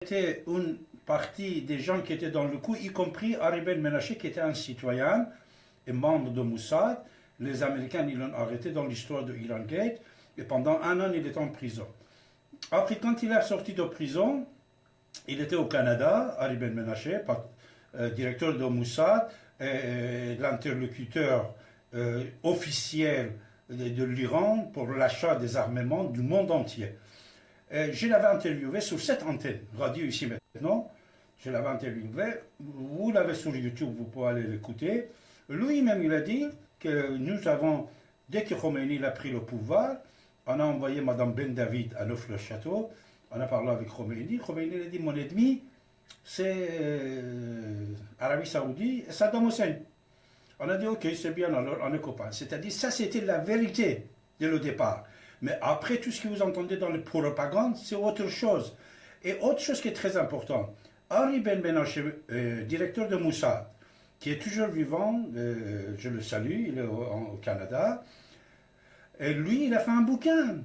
arrêté une partie des gens qui étaient dans le coup, y compris Ari Ben Menaché, qui était un citoyen et membre de Mossad. Les Américains, ils l'ont arrêté dans l'histoire de Iran Gate, et pendant un an, il était en prison. Après, quand il est sorti de prison, il était au Canada, Ari Ben Menaché, directeur de Mossad, l'interlocuteur officiel de l'Iran pour l'achat des armements du monde entier. Je l'avais interviewé sur cette antenne, radio ici maintenant. Je l'avais interviewé. Vous l'avez sur YouTube, vous pouvez aller l'écouter. Lui-même, il a dit que nous avons, dès que Khomeini a pris le pouvoir, on a envoyé Mme Ben David à Neuf-le-Château. On a parlé avec Khomeini. Khomeini a dit, mon ennemi, c'est Arabie Saoudite et Saddam Hussein. On a dit, ok, c'est bien, alors on est copains. C'est-à-dire, ça, c'était la vérité dès le départ. Mais après, tout ce que vous entendez dans les propagandes, c'est autre chose. Et autre chose qui est très importante, Ari Ben Menaché, directeur de Mossad, qui est toujours vivant, je le salue, il est au Canada, et lui, il a fait un bouquin,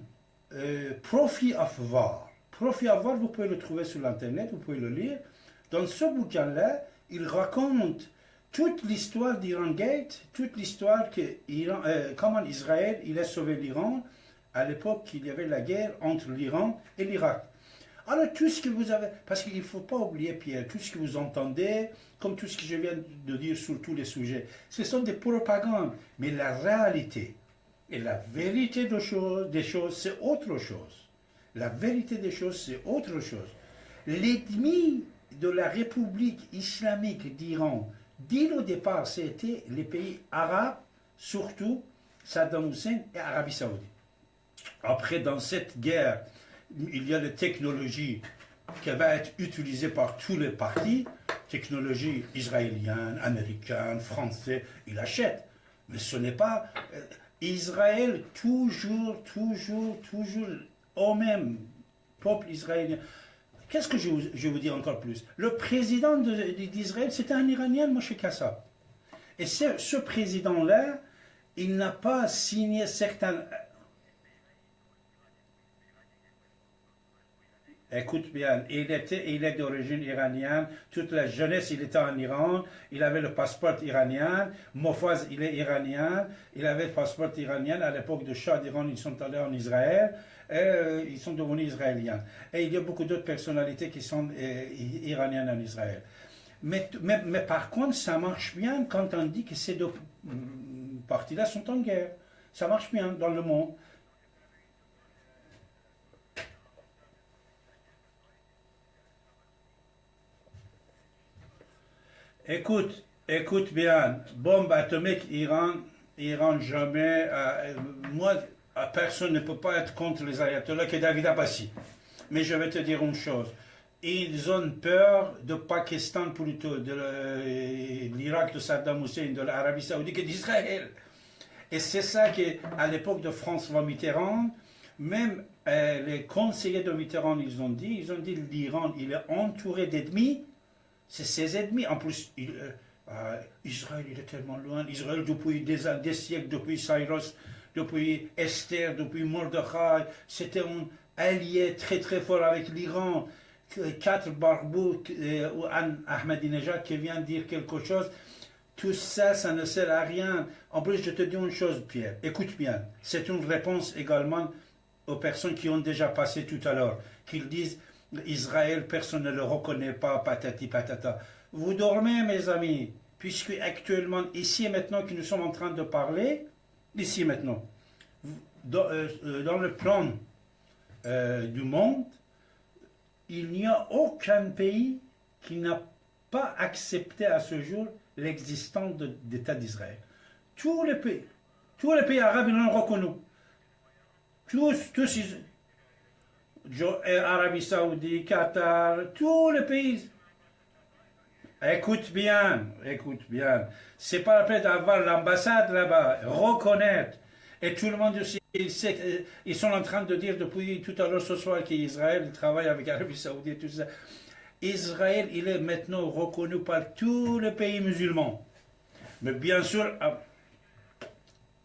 Prophet of War. Prophet of War, vous pouvez le trouver sur l'Internet, vous pouvez le lire. Dans ce bouquin-là, il raconte toute l'histoire d'Iran Gate, toute l'histoire comment Israël il a sauvé l'Iran à l'époque qu'il y avait la guerre entre l'Iran et l'Irak. Alors tout ce que vous avez, parce qu'il ne faut pas oublier Pierre, tout ce que vous entendez, comme tout ce que je viens de dire sur tous les sujets, ce sont des propagandes, mais la réalité et la vérité des choses, c'est autre chose. La vérité des choses, c'est autre chose. L'ennemi de la République islamique d'Iran, dès le départ, c'était les pays arabes, surtout Saddam Hussein et Arabie Saoudite. Après, dans cette guerre, il y a la technologie qui va être utilisée par tous les partis, technologie israélienne, américaine, française, ils achètent. Mais ce n'est pas... Israël, toujours, au même peuple israélien. Qu'est-ce que je vous dis encore plus? Le président d'Israël, c'était un Iranien, Moshe Kassab. Et ce président-là, il n'a pas signé certains... Écoute bien, il est d'origine iranienne, toute la jeunesse, il était en Iran, il avait le passeport iranien, Mofaz, il est iranien, il avait le passeport iranien, à l'époque de Shah d'Iran, ils sont allés en Israël, et ils sont devenus israéliens. Et il y a beaucoup d'autres personnalités qui sont iraniennes en Israël. Mais par contre, ça marche bien quand on dit que ces deux parties-là sont en guerre. Ça marche bien dans le monde. Écoute bien, bombe atomique, Iran jamais. Moi, personne ne peut pas être contre les ayatollahs que David Abbassi. Mais je vais te dire une chose. Ils ont peur de Pakistan plutôt, de l'Irak de Saddam Hussein, de l'Arabie Saoudite que d'Israël. Et c'est ça qu'à l'époque de François Mitterrand, même les conseillers de Mitterrand, ils ont dit l'Iran, il est entouré d'ennemis. C'est ses ennemis. En plus, Israël, il est tellement loin. Israël, depuis des siècles, depuis Cyrus, depuis Esther, depuis Mordechai, c'était un allié très très fort avec l'Iran. 4 barbeaux ou Ahmadinejad qui vient dire quelque chose. Tout ça, ça ne sert à rien. En plus, je te dis une chose, Pierre. Écoute bien. C'est une réponse également aux personnes qui ont déjà passé tout à l'heure, qu'ils disent Israël, personne ne le reconnaît pas, patati patata. Vous dormez, mes amis, puisque actuellement, ici et maintenant, que nous sommes en train de parler, ici et maintenant, dans le plan du monde, il n'y a aucun pays qui n'a pas accepté à ce jour l'existence d'État d'Israël. Tous les pays arabes, ils l'ont reconnu. Tous Arabie Saoudite, Qatar, tous les pays. Écoute bien. C'est pas la peine d'avoir l'ambassade là-bas, reconnaître. Et tout le monde aussi, ils sont en train de dire depuis tout à l'heure ce soir qu'Israël travaille avec l'Arabie Saoudite, tout ça. Israël, il est maintenant reconnu par tous les pays musulmans. Mais bien sûr,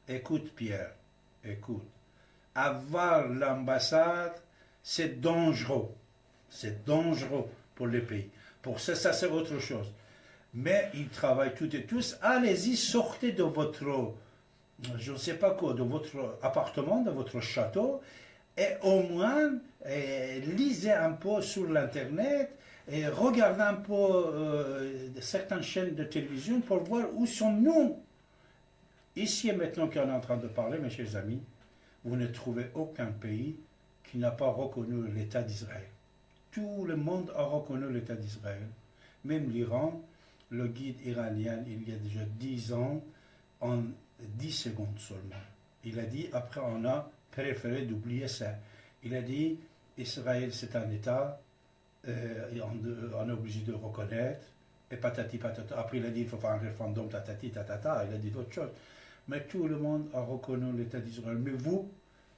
écoute Pierre, avoir l'ambassade, c'est dangereux. C'est dangereux pour les pays. Pour ça, ça c'est autre chose. Mais ils travaillent toutes et tous. Allez-y, sortez de votre, je ne sais pas quoi, de votre appartement, de votre château, et au moins lisez un peu sur l'internet et regardez un peu certaines chaînes de télévision pour voir où sommes-nous. Ici et maintenant qu'on est en train de parler, mes chers amis, vous ne trouvez aucun pays qui n'a pas reconnu l'État d'Israël. Tout le monde a reconnu l'État d'Israël. Même l'Iran, le guide iranien, il y a déjà 10 ans, en 10 secondes seulement. Il a dit, après on a préféré d'oublier ça. Il a dit, Israël c'est un État, et on est obligé de le reconnaître, et patati patata. Après il a dit, il faut faire un référendum, tatati tatata, il a dit d'autres choses. Mais tout le monde a reconnu l'État d'Israël. Mais vous,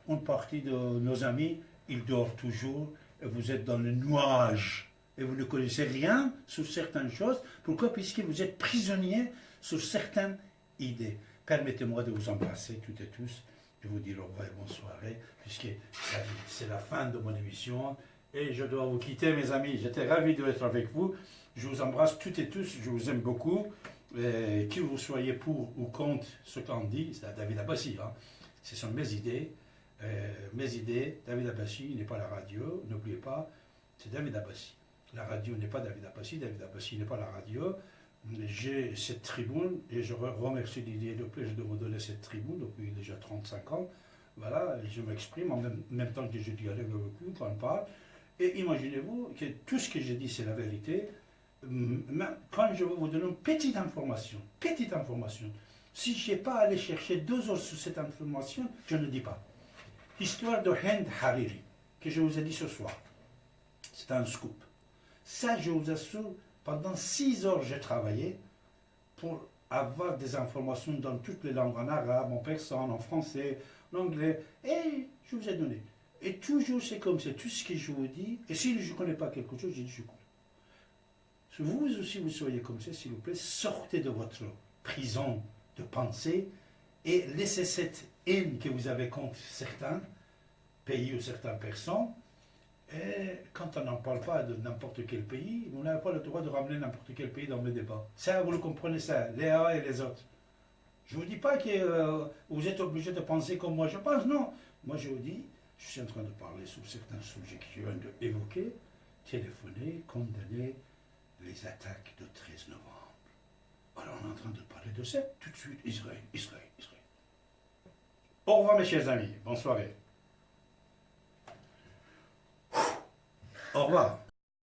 une partie de nos amis, ils dorment toujours, et vous êtes dans le nuage. Et vous ne connaissez rien sur certaines choses. Pourquoi? Puisque vous êtes prisonniers sur certaines idées. Permettez-moi de vous embrasser toutes et tous, de vous dire au revoir et bonne soirée, puisque c'est la fin de mon émission. Et je dois vous quitter, mes amis. J'étais ravi d'être avec vous. Je vous embrasse toutes et tous. Je vous aime beaucoup. Et que vous soyez pour ou contre ce qu'on dit, c'est David Abbassi. Hein. Ce sont mes idées. David Abbassi n'est pas la radio. N'oubliez pas, c'est David Abbassi. La radio n'est pas David Abbassi n'est pas la radio. J'ai cette tribune et je remercie Didier Lepage de me donner cette tribune depuis déjà 35 ans. Voilà, je m'exprime en même temps que je dialogue avec vous quand on parle. Et imaginez-vous que tout ce que je dis, c'est la vérité. Quand je vais vous donner une petite information, si je n'ai pas allé chercher 2 heures sur cette information, je ne dis pas. L'histoire de Hind Hariri, que je vous ai dit ce soir, c'est un scoop. Ça, je vous assure, pendant 6 heures, j'ai travaillé pour avoir des informations dans toutes les langues, en arabe, en persan, en français, en anglais, et je vous ai donné. Et toujours, c'est comme ça, tout ce que je vous dis, et si je ne connais pas quelque chose, je dis je connais. Si vous aussi, vous soyez comme ça, s'il vous plaît, sortez de votre prison de pensée et laissez cette haine que vous avez contre certains pays ou certaines personnes. Et quand on n'en parle pas de n'importe quel pays, vous n'avez pas le droit de ramener n'importe quel pays dans mes débats. Ça, vous le comprenez, ça, les A et les autres. Je ne vous dis pas que vous êtes obligé de penser comme moi je pense, non. Moi, je vous dis, je suis en train de parler sur certains sujets que je viens d'évoquer, téléphoner, condamner les attaques de 13 novembre. Alors, on est en train de parler de ça tout de suite. Israël. Au revoir, mes chers amis. Bonne soirée. Au revoir.